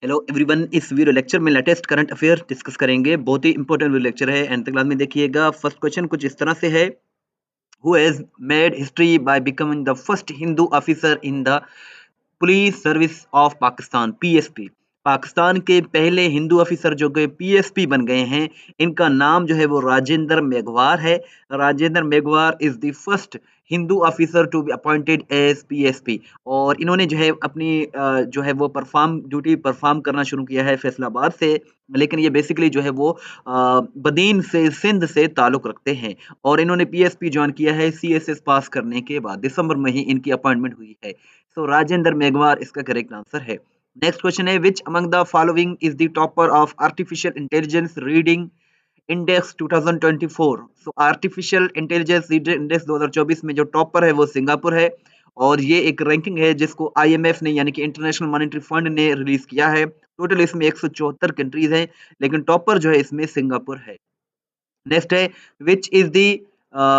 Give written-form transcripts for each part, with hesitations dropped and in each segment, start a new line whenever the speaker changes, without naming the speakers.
Hello everyone, इस video lecture में latest current affair discuss करेंगे। बहुत ही इंपॉर्टेंट वीडियो लेक्चर है, एंड तक क्लास में देखिएगा। फर्स्ट क्वेश्चन कुछ इस तरह से है, who has made history by becoming the first Hindu officer in the police service of Pakistan, PSP. Pakistan के पहले हिंदू ऑफिसर जो कि पीएसपी बन गए हैं, इनका नाम जो है वो राजेंद्र मेघवार है। Rajendra Meghwar is the first Hindu officer to be appointed as PSP. और इन्होंने जो है अपनी जो है वो ड्यूटी परफॉर्म करना शुरू किया है फैसलाबाद से। लेकिन ये बेसिकली जो है वो बदीन से सिंध से ताल्लुक रखते हैं। और इन्होंने पीएसपी ज्वाइन किया है सीएसएस पास करने के बाद, दिसंबर में ही इनकी अपॉइंटमेंट हुई है। सो राजेंद्र मेघवार इसका करेक्ट आंसर है। नेक्स्ट क्वेश्चन है, which among the following is the topper of artificial intelligence reading index 2024। So artificial intelligence reading index 2024 में जो टॉपर है वो सिंगापुर है। और ये एक रैंकिंग है जिसको आईएमएफ ने यानी कि इंटरनेशनल मॉनेटरी फंड ने रिलीज किया है। टोटल इसमें 174 कंट्रीज हैं, लेकिन टॉपर जो है इसमें सिंगापुर है। नेक्स्ट है, which is the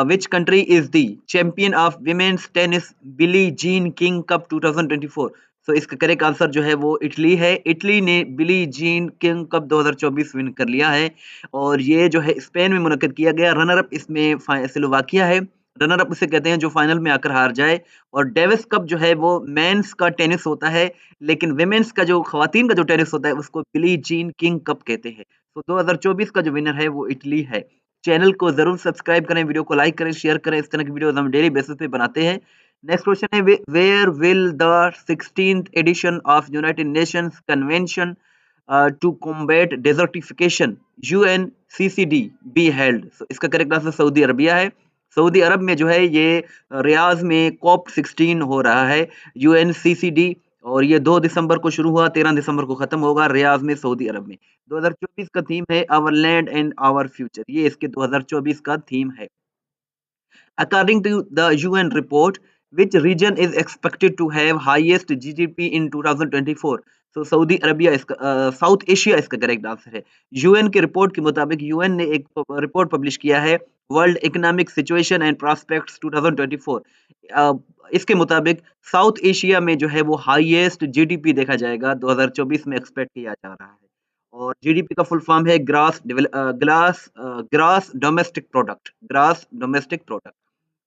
which country is the champion of women's tennis Billie Jean King cup 2024। सो इसका करेक्ट आंसर जो है वो इटली है। इटली ने Billie Jean King cup 2024 win कर लिया है। और ये जो है स्पेन में मुनक्किद किया गया। रनर अप इसमें स्लोवाकिया है। रनर अप उसे कहते हैं जो फाइनल में आकर हार जाए। और डेविस कप जो है वो मेंस का टेनिस होता है, लेकिन विमेन्स का जो खवातीन का जो टेनिस होता है उसको बिली जीन किंग कप कहते हैं। तो 2024 का जो विनर है वो इटली है। चैनल को जरूर सब्सक्राइब करें, वीडियो को लाइक करें, शेयर करें। इस तरह की वीडियोस हम डेली बेसिस पे बनाते हैं। नेक्स्ट क्वेश्चन है, where will the 16th edition of United Nations Convention to combat desertification UNCCD be held. इसका करेक्ट आंसर सऊदी अरबिया है। सऊदी अरब में जो है ये रियाज में कॉप 16 हो रहा है, यूएनसीसीडी। और ये 2 दिसंबर को शुरू हुआ, 13 दिसंबर को खत्म होगा रियाज में, सऊदी अरब में। 2024 का थीम है our land and our future. ये इसके 2024 का थीम है। According to the UN report, which region is expected to have highest GDP in 2024? So Saudi Arabia इसका साउथ एशिया इसका करेक्ट आंसर है। यूएन की रिपोर्ट के मुताबिक यूएन ने एक रिपोर्ट पब्लिश किया है, world economic situation and prospects 2024। इसके मुताबिक साउथ एशिया में जो है वो हाईएस्ट जीडीपी देखा जाएगा, 2024 में एक्सपेक्ट किया जा रहा है। और जीडीपी का फुल फॉर्म है grass domestic product, grass domestic product.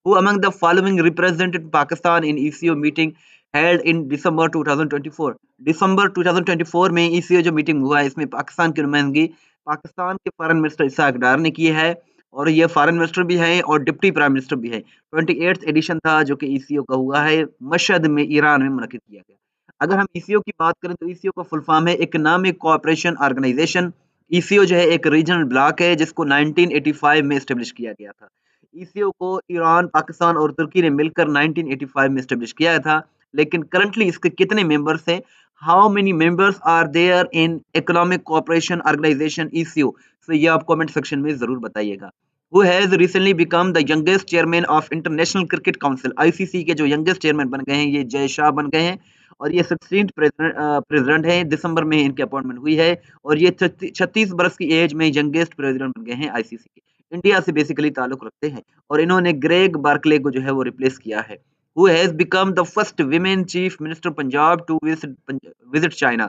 Who among the following represented Pakistan in ECO meeting held in December 2024? दिसंबर 2024 में ECO जो मीटिंग हुआ है इसमें पाकिस्तान की नुमाइंदगी पाकिस्तान के फॉरेन मिनिस्टर इसहाक डार ने की है। और ये फॉरेन मिनिस्टर भी हैं और डिप्टी प्राइम मिनिस्टर भी है। 28th एडिशन था जो कि ECO का हुआ है, मशहद में, ईरान में मुनक्किद किया गया। अगर हम ECO की बात करें तो ECO का फुल फॉर्म है इकोनॉमिक कोऑपरेशन ऑर्गेनाइजेशन। ECO जो है एक रीजनल ब्लॉक है जिसको 1985 में एस्टेब्लिश किया गया था। ईसीओ को ईरान, पाकिस्तान और तुर्की ने मिलकर 1985 में एस्टेब्लिश किया था। लेकिन करंटली इसके कितने मेंबर्स हैं? How many members are there in Economic Cooperation Organization ECO? तो ये आप कमेंट सेक्शन में जरूर बताइएगा। Who has recently become the youngest chairman of International Cricket Council? ICC के जो यंगेस्ट चेयरमैन बन गए हैं ये जय शाह बन गए हैं। और ये 16th प्रेसिडेंट हैं, दिसंबर में इनकी अपॉइंटमेंट हुई है। और ये 36 बरस की एज में यंगेस्ट प्रेसिडेंट बन गए हैं आईसीसी के। इंडिया से बेसिकली ताल्लुक रखते हैं। और इन्होंने ग्रेग बार्कले को जो है वो रिप्लेस किया है। Who has become the first women chief minister Punjab to visit China?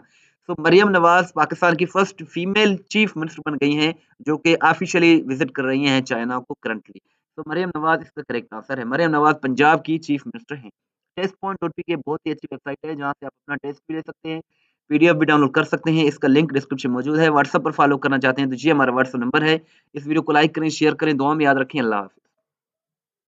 So Maryam Nawaz Pakistan की फर्स्ट फीमेल चीफ मिनिस्टर बन गई हैं, जो कि ऑफिशियली विजिट कर रही हैं चाइना को करंटली। तो मरियम नवाज इसका करेक्ट आंसर है। मरियम नवाज पंजाब की चीफ मिनिस्टर हैं। टेस्ट पॉइंट के बहुत ही अच्छी वेबसाइट है जहाँ से आप अपना टेस्ट भी ले सकते हैं, पीडीएफ भी डाउनलोड कर सकते हैं। इसका लिंक डिस्क्रिप्शन में मौजूद है। व्हाट्सएप पर फॉलो करना चाहते हैं तो जी हमारा व्हाट्सएप नंबर है। इस वीडियो को लाइक करें, शेयर करें, दुआ में याद रखें। अल्लाह हाफ़िज़।